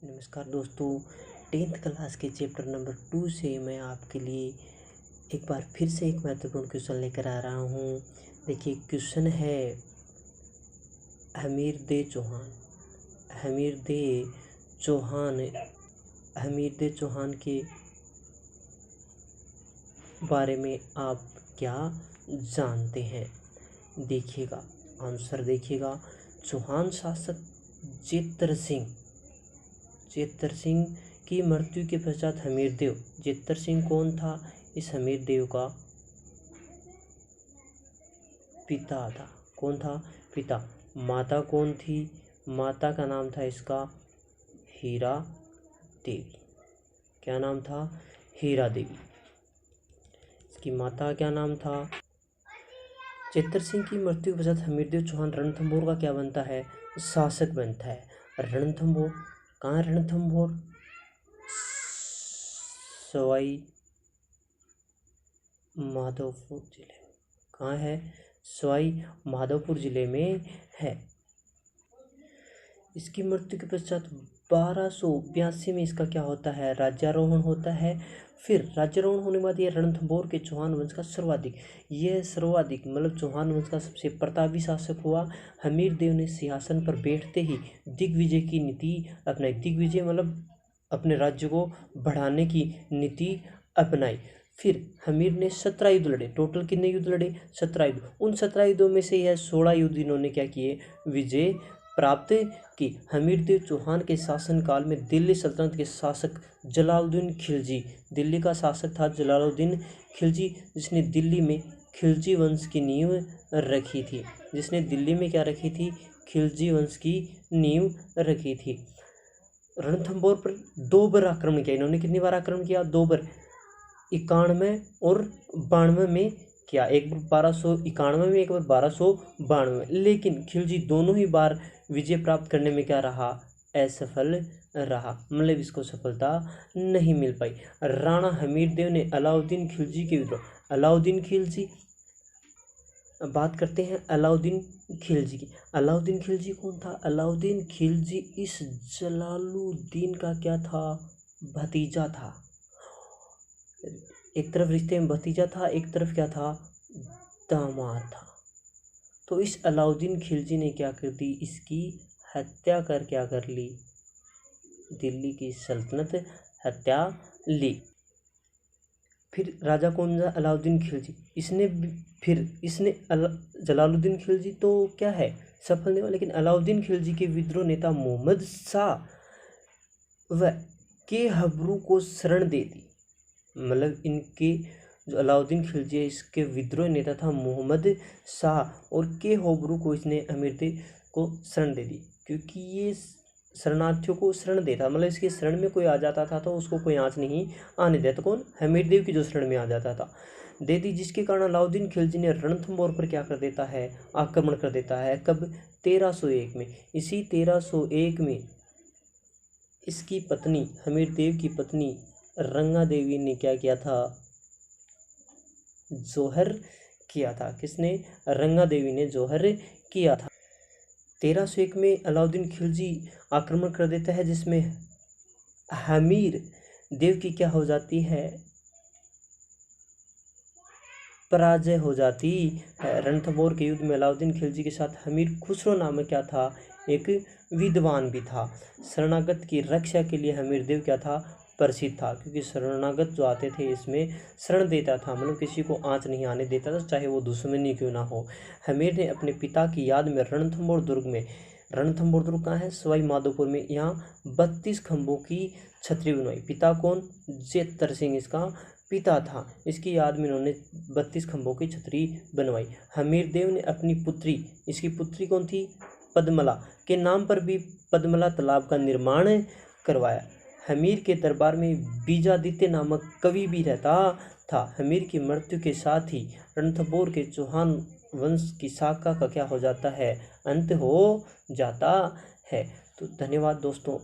नमस्कार दोस्तों, 10th class के चैप्टर नंबर 2 से मैं आपके लिए एक बार फिर से एक महत्वपूर्ण क्वेश्चन लेकर आ रहा हूँ। देखिए क्वेश्चन है हमीर दे चौहान हमीर दे चौहान के बारे में आप क्या जानते हैं। देखिएगा आंसर देखिएगा। चौहान शासक जेतर सिंह की मृत्यु के पश्चात हमीरदेव, जेतर सिंह कौन था, इस हमीरदेव का पिता था। कौन था? पिता। माता कौन थी? माता का नाम था इसका हीरा देवी। क्या नाम था? हीरा देवी। इसकी माता का क्या नाम था? जेतर सिंह की मृत्यु के पश्चात हमीरदेव चौहान रणथंभौर का क्या बनता है? शासक बनता है। रणथंभौर कहाँ है? रणथंभौर सवाई माधोपुर जिले में। कहाँ है? सवाई माधोपुर जिले में है। इसकी मृत्यु के पश्चात 1282 में इसका क्या होता है? राज्यारोहण होता है। फिर राज्यारोहण होने के बाद ये रणथंभौर के चौहान वंश का सर्वाधिक मतलब चौहान वंश का सबसे प्रतापी शासक हुआ। हमीरदेव ने सिंहासन पर बैठते ही दिग्विजय की नीति अपनाई। दिग्विजय मतलब अपने राज्य को बढ़ाने की नीति अपनाई। फिर हमीर ने 17 युद्ध लड़े। टोटल कितने युद्ध लड़े? 17 युद्ध। उन 17 युद्धों में से यह 16 युद्ध इन्होंने क्या किए? विजय प्राप्त की। हमीरदेव चौहान के शासनकाल में दिल्ली सल्तनत के शासक जलालुद्दीन खिलजी, दिल्ली का शासक था जलालुद्दीन खिलजी, जिसने दिल्ली में खिलजी वंश की नींव रखी थी। जिसने दिल्ली में क्या रखी थी? खिलजी वंश की नींव रखी थी। रणथंभौर पर 2 बार आक्रमण किया इन्होंने। कितनी बार आक्रमण किया? 2 बार, 91 और 92 में किया। एक बार 1291 में, एक बार 1292 में। लेकिन खिलजी दोनों ही बार विजय प्राप्त करने में क्या रहा? असफल रहा। मतलब इसको सफलता नहीं मिल पाई। राणा हमीरदेव ने अलाउद्दीन खिलजी के विरुद्ध, अलाउद्दीन खिलजी, बात करते हैं अलाउद्दीन खिलजी की। अलाउद्दीन खिलजी कौन था? अलाउद्दीन खिलजी इस जलालुद्दीन का क्या था? भतीजा था। एक तरफ रिश्ते में भतीजा था, एक तरफ क्या था? दामाद था। तो इस अलाउद्दीन खिलजी ने क्या कर दी? इसकी हत्या कर क्या कर ली? दिल्ली की सल्तनत हत्या ली। फिर राजा कौन था? अलाउद्दीन खिलजी। इसने जलालुद्दीन खिलजी तो क्या है? सफल नहीं हुआ। लेकिन अलाउद्दीन खिलजी के विद्रोह नेता मोहम्मद शाह व के हबरू को शरण दे दी। मतलब इनके जो अलाउद्दीन खिलजी है, इसके विद्रोह नेता था मोहम्मद शाह, और के हबरू को इसने हमीरदेव को शरण दे दी। क्योंकि ये शरणार्थियों को शरण देता, मतलब इसके शरण में कोई आ जाता था तो उसको कोई आँच नहीं आने देता। कौन? हमीरदेव की जो शरण में आ जाता था, दे दी। जिसके कारण अलाउद्दीन खिलजी ने रणथंभौर पर क्या कर देता है? आक्रमण कर देता है। कब? 1301 में। इसी 1301 में इसकी पत्नी, हमीरदेव की पत्नी रंगा देवी ने क्या किया था? जोहर किया था। किसने? रंगा देवी ने जोहर किया था। 1301 में अलाउद्दीन खिलजी आक्रमण कर देता है, जिसमें हमीर देव की क्या हो जाती है? पराजय हो जाती है। रणथंभौर के युद्ध में अलाउद्दीन खिलजी के साथ हमीर खुसरो नामक क्या था? एक विद्वान भी था। शरणागत की रक्षा के लिए हमीरदेव क्या था? प्रसिद्ध था। क्योंकि शरणागत जो आते थे इसमें शरण देता था, मतलब किसी को आँच नहीं आने देता था, चाहे वो दुश्मनी क्यों ना हो। हमीर ने अपने पिता की याद में रणथंभौर दुर्ग कहाँ है? सवाई माधोपुर में। यहाँ 32 खंभों की छतरी बनवाई। पिता कौन? जेतर सिंह इसका पिता था। इसकी याद में इन्होंने 32 खंभों की छतरी बनवाई। हमीरदेव ने अपनी पुत्री, इसकी पुत्री कौन थी? पद्मला के नाम पर भी पद्मला तालाब का निर्माण करवाया। हमीर के दरबार में बीजादित्य नामक कवि भी रहता था। हमीर की मृत्यु के साथ ही रणथंभौर के चौहान वंश की शाखा का क्या हो जाता है? अंत हो जाता है। तो धन्यवाद दोस्तों।